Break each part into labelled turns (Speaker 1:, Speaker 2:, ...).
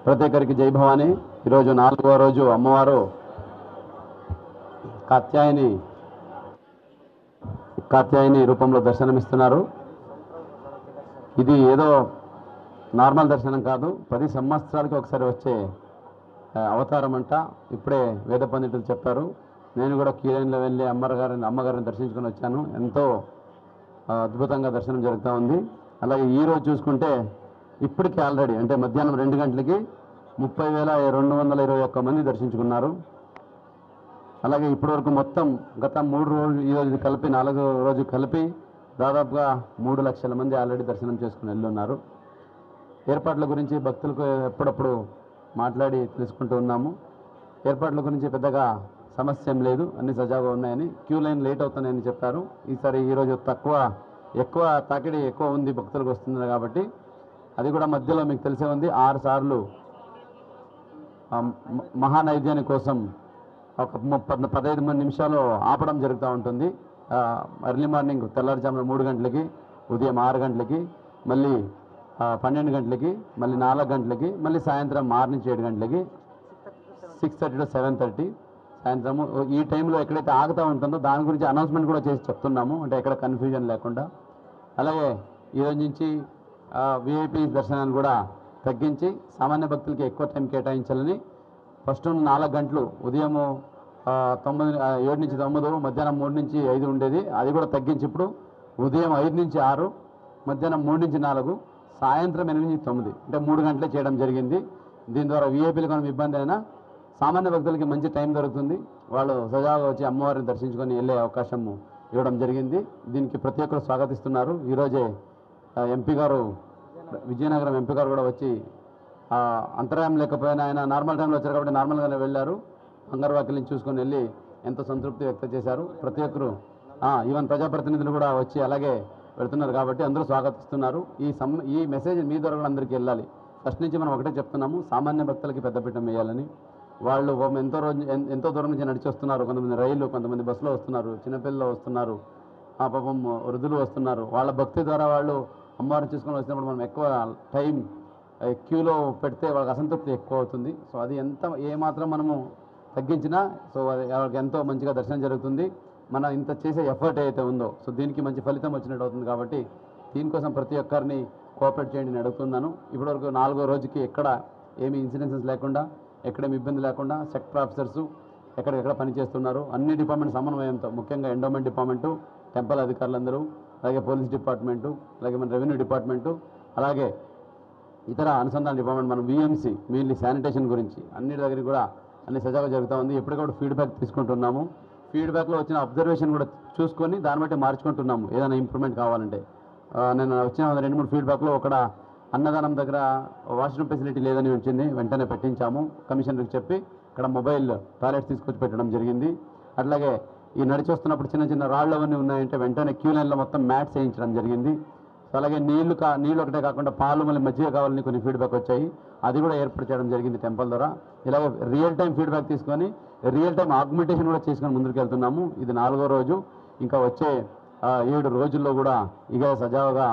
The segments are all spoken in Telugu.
Speaker 1: ప్రతి ఒక్కరికి జై భవాని. ఈరోజు 4వ రోజు అమ్మవారు కాత్యాయని రూపంలో దర్శనమిస్తున్నారు. ఇది ఏదో నార్మల్ దర్శనం కాదు, 10 సంవత్సరాలకి ఒకసారి వచ్చే అవతారం అంట. ఇప్పుడే వేద పండితులు చెప్పారు. నేను కూడా క్యూలైన్లో వెళ్ళి అమ్మగారిని దర్శించుకొని వచ్చాను. ఎంతో అద్భుతంగా దర్శనం జరుగుతూ ఉంది. అలాగే ఈరోజు చూసుకుంటే ఇప్పటికీ ఆల్రెడీ అంటే మధ్యాహ్నం 2 గంటలకి 30,221 మంది దర్శించుకున్నారు. అలాగే ఇప్పటివరకు మొత్తం గత 3 రోజులు ఈరోజు కలిపి 4వ రోజు కలిపి దాదాపుగా 3 లక్షల మంది ఆల్రెడీ దర్శనం చేసుకుని వెళ్ళున్నారు. ఏర్పాట్ల గురించి భక్తులకు ఎప్పుడప్పుడు మాట్లాడి తెలుసుకుంటూ ఉన్నాము. ఏర్పాట్ల గురించి పెద్దగా సమస్య ఏం లేదు, అన్ని సజావుగా ఉన్నాయని. క్యూ లైన్ లేట్ అవుతున్నాయని చెప్పారు. ఈరోజు ఎక్కువ తాకిడి ఎక్కువ ఉంది, భక్తులకు వస్తుంది కాబట్టి అది కూడా మధ్యలో మీకు తెలిసే ఉంది 6 సార్లు మహానైవేద్యాని కోసం ఒక 15 నిమిషాలు ఆపడం జరుగుతూ ఉంటుంది. ఎర్లీ మార్నింగ్ తెల్లారుజామున 3 గంటలకి, ఉదయం 6 గంటలకి, మళ్ళీ 12 గంటలకి, మళ్ళీ 4 గంటలకి, మళ్ళీ సాయంత్రం 6 నుంచి 7 గంటలకి, 6:30 to 7:30 సాయంత్రము. ఈ టైంలో ఎక్కడైతే ఆగుతూ ఉంటుందో దాని గురించి అనౌన్స్మెంట్ కూడా చేసి చెప్తున్నాము, అంటే ఎక్కడ కన్ఫ్యూజన్ లేకుండా. అలాగే ఈరోజు నుంచి విఐపి దర్శనాన్ని కూడా తగ్గించి సామాన్య భక్తులకి ఎక్కువ టైం కేటాయించాలని ఫస్ట్ 4 గంటలు ఉదయం 7 నుంచి 9, మధ్యాహ్నం 3 నుంచి 5 ఉండేది. అది కూడా తగ్గించి ఇప్పుడు ఉదయం 5 నుంచి 6, మధ్యాహ్నం 3 నుంచి 4, సాయంత్రం 8 నుంచి 9 అంటే 3 గంటలే చేయడం జరిగింది. దీని ద్వారా విఐపీలు కొన్ని ఇబ్బంది అయినా సామాన్య భక్తులకి మంచి టైం దొరుకుతుంది. వాళ్ళు సజావుగా వచ్చి అమ్మవారిని దర్శించుకొని వెళ్ళే అవకాశం ఇవ్వడం జరిగింది. దీనికి ప్రతి ఒక్కరు స్వాగతిస్తున్నారు. ఈరోజే ఎంపీ గారు, విజయనగరం ఎంపీ గారు కూడా వచ్చి అంతరాయం లేకపోయినా ఆయన నార్మల్ టైంలో వచ్చారు కాబట్టి నార్మల్గానే వెళ్ళారు. అంగర్వాకిల్ని చూసుకొని వెళ్ళి ఎంతో సంతృప్తి వ్యక్తం చేశారు. ప్రతి ఒక్కరు ఈవెన్ ప్రజాప్రతినిధులు కూడా వచ్చి అలాగే వెళ్తున్నారు కాబట్టి అందరూ స్వాగతిస్తున్నారు. ఈ మెసేజ్ మీ ద్వారా కూడా అందరికీ వెళ్ళాలి. ఫస్ట్ నుంచి మనం ఒకటే చెప్తున్నాము, సామాన్య భక్తులకి పెద్దపీఠం వేయాలని. వాళ్ళు ఎంతో దూరం నుంచి నడిచి వస్తున్నారు. కొంతమంది రైలు, కొంతమంది బస్సులో వస్తున్నారు, చిన్నపిల్లలు వస్తున్నారు, పాపం వృద్ధులు వస్తున్నారు. వాళ్ళ భక్తి ద్వారా వాళ్ళు అమ్మవారిని చూసుకొని వచ్చినప్పుడు మనం ఎక్కువ టైం క్యూలో పెడితే వాళ్ళకి అసంతృప్తి ఎక్కువ అవుతుంది. సో అది ఏమాత్రం మనము తగ్గించినా సో అది వాళ్ళకి ఎంతో మంచిగా దర్శనం జరుగుతుంది. మనం ఇంత చేసే ఎఫర్ట్ ఏదైతే ఉందో సో దీనికి మంచి ఫలితం వచ్చినట్టు అవుతుంది. కాబట్టి దీనికోసం ప్రతి ఒక్కరిని కోఆపరేట్ చేయండి అని అడుగుతున్నాను. ఇప్పటివరకు 4వ రోజుకి ఎక్కడ ఏమి ఇన్సిడెన్సెస్ లేకుండా, ఎక్కడేమి ఇబ్బంది లేకుండా సెక్టర్ ఆఫీసర్సు ఎక్కడెక్కడ పనిచేస్తున్నారు. అన్ని డిపార్ట్మెంట్ సమన్వయంతో, ముఖ్యంగా ఎండోమెంట్ డిపార్ట్మెంటు, టెంపుల్ అధికారులందరూ, అలాగే పోలీస్ డిపార్ట్మెంటు, అలాగే మన రెవెన్యూ డిపార్ట్మెంటు, అలాగే ఇతర అనుసంధాన డిపార్ట్మెంట్, మన విఎంసీ మెయిన్లీ శానిటేషన్ గురించి అన్నిటి దగ్గర కూడా అన్ని సజావుగా జరుగుతూ ఉంది. ఎప్పటికప్పుడు ఫీడ్బ్యాక్ తీసుకుంటున్నాము. ఫీడ్బ్యాక్లో వచ్చిన అబ్జర్వేషన్ కూడా చూసుకొని దాన్ని బట్టి మార్చుకుంటున్నాము ఏదైనా ఇంప్రూవ్మెంట్ కావాలంటే. నేను వచ్చిన 2-3 ఫీడ్బ్యాక్లో ఒకడ అన్నదానం దగ్గర వాష్రూమ్ ఫెసిలిటీ లేదని వచ్చింది, వెంటనే పెట్టించాము. కమిషనర్కి చెప్పి ఇక్కడ మొబైల్ టాయిలెట్స్ తీసుకొచ్చి పెట్టడం జరిగింది. అట్లాగే ఈ నడిచి వస్తున్నప్పుడు చిన్న రాళ్ళు అవన్నీ ఉన్నాయంటే వెంటనే క్యూ లైన్లో మొత్తం మ్యాట్స్ వేయించడం జరిగింది. సో అలాగే నీళ్ళు ఒకటే కాకుండా పాలు మళ్ళీ మజ్జిగ కావాలని కొన్ని ఫీడ్బ్యాక్ వచ్చాయి, అది కూడా ఏర్పాటు చేయడం జరిగింది టెంపుల్ ద్వారా. ఇలాగే రియల్ టైం ఫీడ్బ్యాక్ తీసుకొని రియల్ టైం ఆగ్మెంటేషన్ కూడా చేసుకొని ముందుకు వెళ్తున్నాము. ఇది 4వ రోజు. ఇంకా వచ్చే 7 రోజుల్లో కూడా ఇక సజావుగా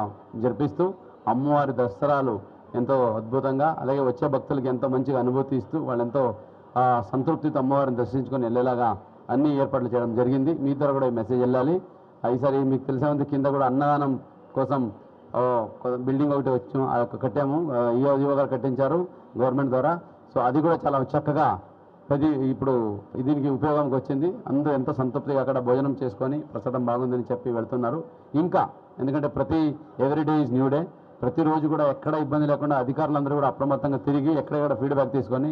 Speaker 1: జరిపిస్తూ అమ్మవారి దసరాలు ఎంతో అద్భుతంగా, అలాగే వచ్చే భక్తులకి ఎంతో మంచిగా అనుభూతి ఇస్తూ వాళ్ళు ఎంతో సంతృప్తితో అమ్మవారిని దర్శించుకొని వెళ్ళేలాగా అన్ని ఏర్పాట్లు చేయడం జరిగింది. మీ ద్వారా కూడా ఈ మెసేజ్ వెళ్ళాలి. ఈసారి మీకు తెలిసే ఉంది, కింద కూడా అన్నదానం కోసం బిల్డింగ్ ఒకటి కట్టాము. ఈవో గారు కట్టించారు గవర్నమెంట్ ద్వారా. సో అది కూడా చాలా చక్కగా ఇప్పుడు దీనికి ఉపయోగంకి వచ్చింది. అందరూ ఎంతో సంతృప్తిగా అక్కడ భోజనం చేసుకొని ప్రసాదం బాగుందని చెప్పి వెళ్తున్నారు. ఇంకా ఎందుకంటే ఎవ్రీడే ఈజ్ న్యూ డే. ప్రతిరోజు కూడా ఎక్కడ ఇబ్బంది లేకుండా అధికారులందరూ కూడా అప్రమత్తంగా తిరిగి ఎక్కడెక్కడ ఫీడ్బ్యాక్ తీసుకొని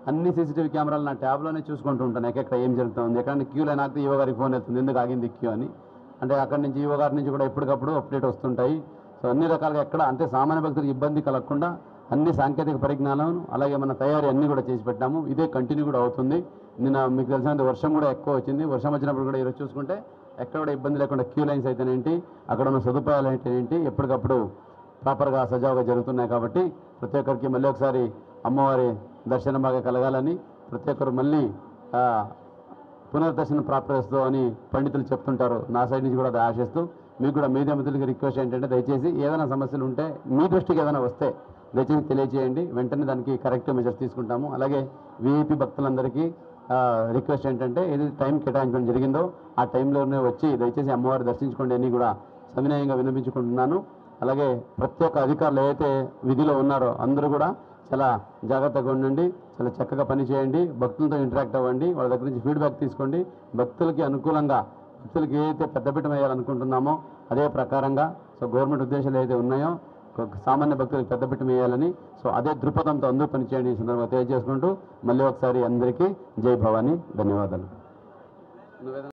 Speaker 1: అన్ని సీసీటీవీ కెమెరాలు నా ట్యాబ్లోనే చూసుకుంటూ ఉంటాను. ఎక్కడ ఏం జరుగుతుంది, ఎక్కడ క్యూలో నాకు ఈవో గారికి ఫోన్ వెళ్తుంది, ఎందుకు ఆగింది క్యూ అని. అంటే అక్కడి నుంచి ఈవో గారి నుంచి కూడా ఎప్పటికప్పుడు అప్డేట్ వస్తుంటాయి. సో అన్ని రకాలుగా ఎక్కడ అంటే సామాన్య భక్తులకు ఇబ్బంది కలగకుండా అన్ని సాంకేతిక పరిజ్ఞానం అలాగే మన తయారీ అన్నీ కూడా చేసి పెట్టాము. ఇదే కంటిన్యూ కూడా అవుతుంది. నిన్న మీకు తెలిసినంత వర్షం కూడా ఎక్కువ వచ్చింది. వర్షం వచ్చినప్పుడు కూడా ఈరోజు చూసుకుంటే ఎక్కడ కూడా ఇబ్బంది లేకుండా క్యూ లైన్స్ అయితేనేంటి, అక్కడ ఉన్న సదుపాయాలు అయితేనేంటి ఎప్పటికప్పుడు ప్రాపర్గా సజావుగా జరుగుతున్నాయి. కాబట్టి ప్రతి ఒక్కరికి మళ్ళీ ఒకసారి అమ్మవారి దర్శనం బాగా కలగాలని, ప్రతి ఒక్కరు మళ్ళీ పునర్దర్శనం ప్రాప్తిస్తూ అని పండితులు చెప్తుంటారు. నా సైడ్ నుంచి కూడా అది ఆశిస్తూ మీకు కూడా మీడియా మిత్రులకి రిక్వెస్ట్ ఏంటంటే దయచేసి ఏదైనా సమస్యలు ఉంటే మీ దృష్టికి ఏదైనా వస్తే దయచేసి తెలియజేయండి. వెంటనే దానికి కరెక్టివ్ మెజర్స్ తీసుకుంటాము. అలాగే వీఐపీ భక్తులందరికీ రిక్వెస్ట్ ఏంటంటే ఏది టైం కేటాయించడం జరిగిందో ఆ టైంలోనే వచ్చి దయచేసి అమ్మవారి దర్శించుకోండి అని కూడా సవినయంగా వినిపించుకుంటున్నాను. అలాగే ప్రతి ఒక్క అధికారులు ఏదైతే విధిలో ఉన్నారో అందరూ కూడా చాలా జాగ్రత్తగా ఉండండి, చాలా చక్కగా పనిచేయండి, భక్తులతో ఇంటరాక్ట్ అవ్వండి, వాళ్ళ దగ్గర నుంచి ఫీడ్బ్యాక్ తీసుకోండి. భక్తులకి అనుకూలంగా భక్తులకి ఏదైతే పెద్దపీఠం వేయాలనుకుంటున్నామో అదే ప్రకారంగా గవర్నమెంట్ ఉద్దేశాలు ఏదైతే ఉన్నాయో సామాన్య భక్తులకు పెద్దపీఠం వేయాలని అదే దృక్పథంతో అందరూ పనిచేయండి. ఈ సందర్భంగా తెలియజేసుకుంటూ మళ్ళీ ఒకసారి అందరికీ జై భవానీ, ధన్యవాదాలు.